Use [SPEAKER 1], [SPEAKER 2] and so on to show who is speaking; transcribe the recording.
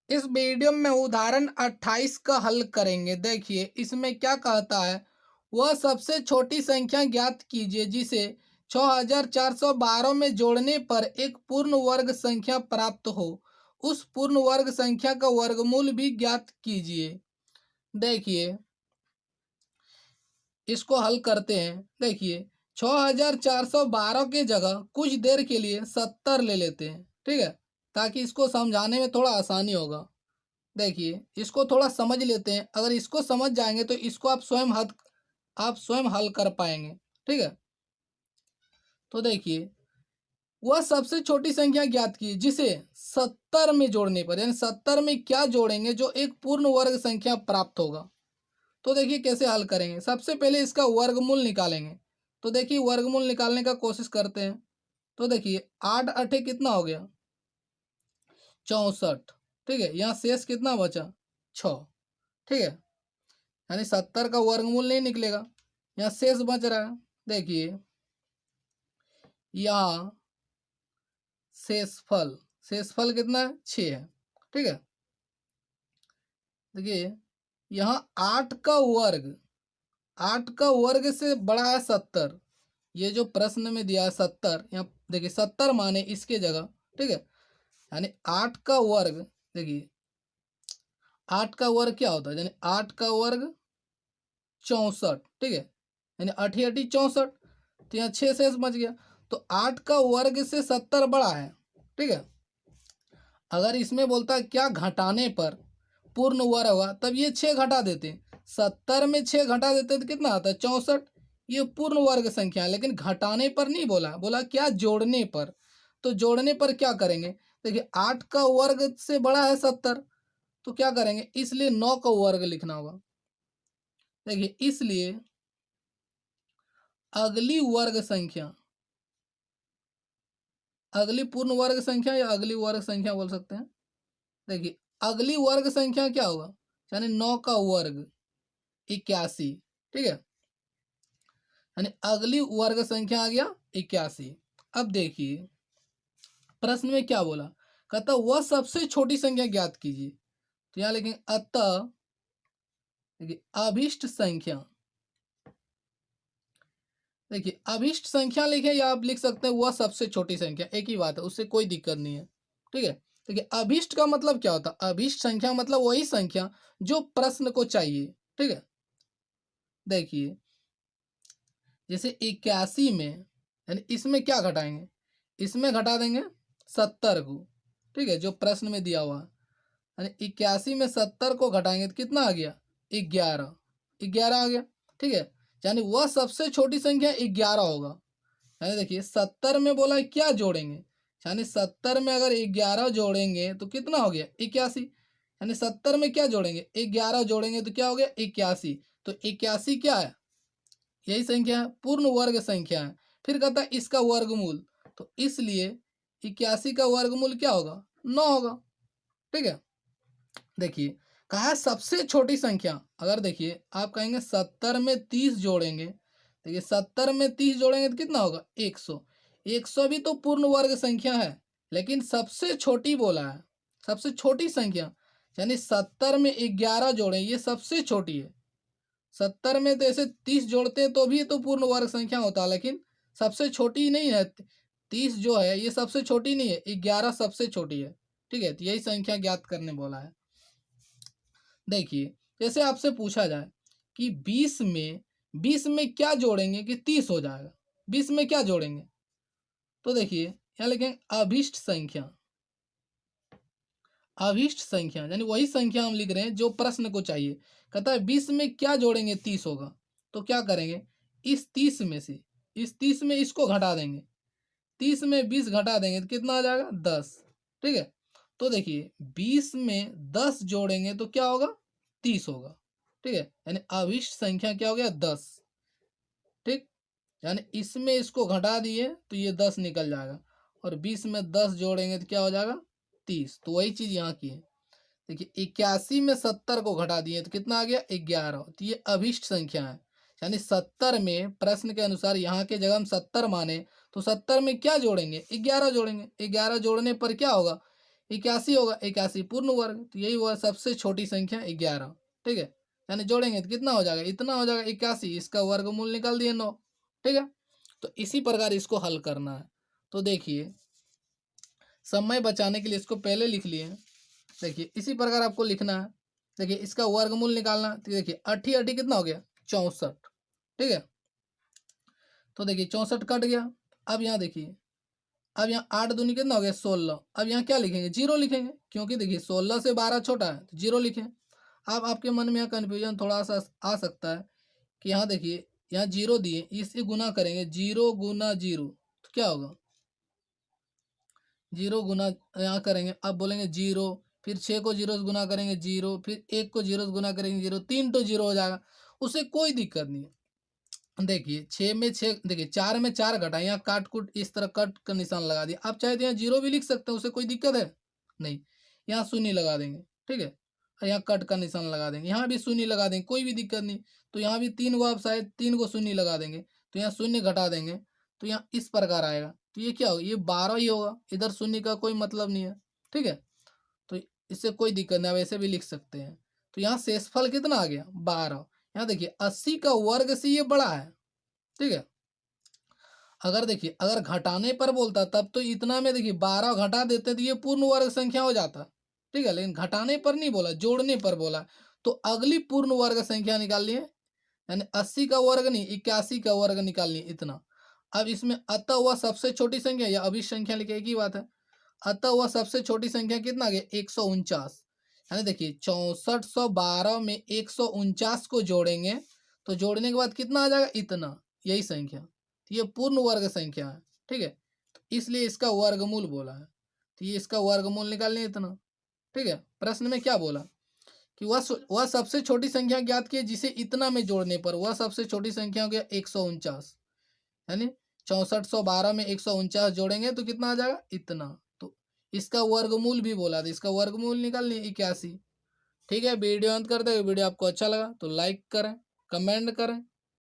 [SPEAKER 1] इस वीडियो में उदाहरण 28 का हल करेंगे। देखिए इसमें क्या कहता है, वह सबसे छोटी संख्या ज्ञात कीजिए जिसे 6412 में जोड़ने पर एक पूर्ण वर्ग संख्या प्राप्त हो। उस पूर्ण वर्ग संख्या का वर्गमूल भी ज्ञात कीजिए। देखिए इसको हल करते हैं। देखिए 6412 के जगह कुछ देर के लिए 70 ले लेते हैं, ठीक है, ताकि इसको समझाने में थोड़ा आसानी होगा। देखिए इसको थोड़ा समझ लेते हैं। अगर इसको समझ जाएंगे तो इसको आप स्वयं हल कर पाएंगे, ठीक है। तो देखिए वह सबसे छोटी संख्या ज्ञात की जिसे 70 में जोड़ने पर, यानी 70 में क्या जोड़ेंगे जो एक पूर्ण वर्ग संख्या प्राप्त होगा। तो देखिए कैसे हल करेंगे। सबसे पहले इसका वर्गमूल निकालेंगे। तो देखिए वर्गमूल निकालने का कोशिश करते हैं। तो देखिए 8 अठे कितना हो गया, 64, ठीक है। यहाँ शेष कितना बचा, 6, ठीक है। यानी 70 का वर्गमूल नहीं निकलेगा, यहाँ शेष बच रहा है। देखिए यहाँ शेषफल कितना है, 6 है, ठीक है। देखिए यहाँ 8 का वर्ग से बड़ा है 70। ये जो प्रश्न में दिया है 70, यहाँ देखिए 70 माने इसके जगह, ठीक है। यानी 8 का वर्ग, देखिए 8 का वर्ग क्या होता है, यानी 8 का वर्ग 64, ठीक है। यानी अठी अठी 64, तो यहाँ 6 शेष बच गया। तो 8 का वर्ग से 70 बड़ा है, ठीक है। अगर इसमें बोलता है क्या घटाने पर पूर्ण वर्ग होगा, तब ये 6 घटा देते। 70 में 6 घटा देते तो कितना आता है, 64। ये पूर्ण वर्ग संख्या है, लेकिन घटाने पर नहीं बोला, बोला क्या जोड़ने पर। तो जोड़ने पर क्या करेंगे, देखिए 8 का वर्ग से बड़ा है 70, तो क्या करेंगे, इसलिए 9 का वर्ग लिखना होगा। देखिए इसलिए अगली वर्ग संख्या, अगली पूर्ण वर्ग संख्या या अगली वर्ग संख्या बोल सकते हैं। देखिए अगली वर्ग संख्या क्या होगा, यानी 9 का वर्ग 81, ठीक है। यानी अगली वर्ग संख्या आ गया 81। अब देखिए प्रश्न में क्या बोला, कहता वह सबसे छोटी संख्या ज्ञात कीजिए। तो यहाँ लिखेंगे अतः, देखिए अभिष्ट संख्या, देखिए अभिष्ट संख्या लिखे या आप लिख सकते हैं वह सबसे छोटी संख्या, एक ही बात है, उससे कोई दिक्कत नहीं है, ठीक है। देखिए अभिष्ट का मतलब क्या होता है, अभिष्ट संख्या मतलब वही संख्या जो प्रश्न को चाहिए, ठीक है। देखिए जैसे 81 में, यानी इसमें क्या घटाएंगे, इसमें घटा देंगे 70 को, ठीक है, जो प्रश्न में दिया हुआ है। यानी 81 में 70 को घटाएंगे तो कितना आ गया, 11, 11 आ गया, ठीक है। यानी वह सबसे छोटी संख्या 11 होगा। यानी देखिए 70 में बोला क्या जोड़ेंगे, यानी 70 में अगर 11 जोड़ेंगे तो कितना हो गया, 81। यानी 70 में क्या जोड़ेंगे, 11 जोड़ेंगे तो क्या हो गया, 81। तो 81 क्या है, यही संख्या है, पूर्ण वर्ग संख्या है। फिर कहता है इसका वर्गमूल, तो इसलिए 81 का वर्गमूल क्या होगा, 9 होगा, ठीक है। देखिए कहा है सबसे छोटी संख्या। अगर देखिए आप कहेंगे 70 में 30 जोड़ेंगे, देखिए 70 में 30 जोड़ेंगे तो कितना होगा, 100। 100 भी तो पूर्ण वर्ग संख्या है, लेकिन सबसे छोटी बोला है, सबसे छोटी संख्या। यानी 70 में 11 जोड़ें, ये सबसे छोटी है। 70 में तो ऐसे 30 जोड़ते हैं तो भी तो पूर्ण वर्ग संख्या होता है, लेकिन सबसे छोटी नहीं है। 30 जो है ये सबसे छोटी नहीं है, 11 सबसे छोटी है, ठीक है। तो यही संख्या ज्ञात करने बोला है। देखिए जैसे आपसे पूछा जाए कि 20 में क्या जोड़ेंगे कि 30 हो जाएगा, 20 में क्या जोड़ेंगे। तो देखिए यहाँ लिखेंगे अभिष्ट संख्या, अभिष्ट संख्या यानी वही संख्या हम लिख रहे हैं जो प्रश्न को चाहिए। कहता है 20 में क्या जोड़ेंगे, 30 होगा। तो क्या करेंगे, इस 30 में से, इस 30 में इसको घटा देंगे, 30 में 20 घटा देंगे तो कितना आ जाएगा, 10, ठीक है। तो देखिए 20 में 10 जोड़ेंगे तो क्या होगा, 30 होगा, ठीक है। यानी अभिष्ट संख्या क्या हो गया, 10, ठीक। यानी इसमें इसको घटा दिए तो ये 10 निकल जाएगा, और 20 में 10 जोड़ेंगे तो क्या हो जाएगा, 30। तो वही चीज यहाँ की है। देखिए 81 में 70 को घटा दिए तो कितना आ गया, 11। तो ये अभिष्ट संख्या है। यानी 70 में प्रश्न के अनुसार यहाँ के जगह हम 70 माने तो 70 में क्या जोड़ेंगे, 11 जोड़ेंगे। 11 जोड़ने पर क्या होगा, 81 होगा, 81 पूर्ण वर्ग, तो यही हुआ सबसे छोटी संख्या 11। ठीक है, यानी जोड़ेंगे तो कितना हो जाएगा, इतना हो जाएगा 81, इसका वर्गमूल निकाल दिए 9। ठीक है, तो इसी प्रकार इसको हल करना है। तो देखिए समय बचाने के लिए इसको पहले लिख लिए। देखिए इसी प्रकार आपको लिखना है। देखिए इसका वर्गमूल निकालना है, तो देखिए 80 80 कितना हो गया 64। ठीक है, तो देखिए 64 कट गया। अब यहाँ देखिए, अब यहाँ 8 दूनी कितना हो गया 16। अब यहाँ क्या लिखेंगे, जीरो लिखेंगे, क्योंकि देखिए 16 से 12 छोटा है, तो जीरो लिखें। अब आपके मन में यहाँ कन्फ्यूजन थोड़ा सा आ सकता है कि यहाँ देखिए यहाँ जीरो दिए, इससे गुना करेंगे, जीरो गुना जीरो तो क्या होगा, जीरो गुना यहाँ करेंगे, अब बोलेंगे जीरो, फिर 6 को जीरो से गुना करेंगे जीरो, फिर 1 को जीरो से गुना करेंगे जीरो, 3 तो जीरो हो जाएगा, उससे कोई दिक्कत नहीं है। देखिए 6 में 6, देखिए 4 में 4 घटा, यहाँ काट कूट इस तरह कट का निशान लगा दिया। आप चाहे तो यहाँ जीरो भी लिख सकते हैं, उससे कोई दिक्कत है नहीं। यहाँ शून्य लगा देंगे। ठीक है, और यहाँ कट का निशान लगा देंगे, यहाँ भी शून्य लगा देंगे, कोई भी दिक्कत नहीं। तो यहाँ भी 3 को आप शायद 3 को शून्य लगा देंगे, तो यहाँ शून्य घटा देंगे, तो यहाँ इस प्रकार आएगा। तो ये क्या होगा, ये 12 ही होगा, इधर शून्य का कोई मतलब नहीं है। ठीक है, तो इससे कोई दिक्कत नहीं, आप ऐसे भी लिख सकते हैं। तो यहाँ शेषफल कितना आ गया 12। यहाँ देखिए 80 का वर्ग से ये बड़ा है। ठीक है, अगर देखिए अगर घटाने पर बोलता तब तो इतना में देखिए 12 घटा देते तो ये पूर्ण वर्ग संख्या हो जाता। ठीक है, लेकिन घटाने पर नहीं बोला, जोड़ने पर बोला। तो अगली पूर्ण वर्ग संख्या निकालनी है, यानी 80 का वर्ग नहीं 81 का वर्ग निकालनी है, इतना। अब इसमें अतः हुआ सबसे छोटी संख्या या अभिष्ट संख्या लिखे, एक ही बात है। अतः हुआ सबसे छोटी संख्या कितना आ गया 149। यानी देखिए 6412 में 149 को जोड़ेंगे, तो जोड़ने के बाद कितना आ जाएगा, इतना, यही संख्या। तो ये पूर्ण वर्ग संख्या है। ठीक है, तो इसलिए इसका वर्गमूल बोला है। तो ये इसका वर्गमूल निकालने इतना। ठीक है, प्रश्न में क्या बोला कि वह सबसे छोटी संख्या ज्ञात की जिसे इतना में जोड़ने पर वह सबसे छोटी संख्या हो गया 149। यानी 6412 में 149 जोड़ेंगे तो कितना आ जाएगा, इतना। तो इसका वर्गमूल भी बोला था, इसका वर्गमूल निकालनी 81। ठीक है, वीडियो अंत करते हैं। वीडियो आपको अच्छा लगा तो लाइक करें, कमेंट करें।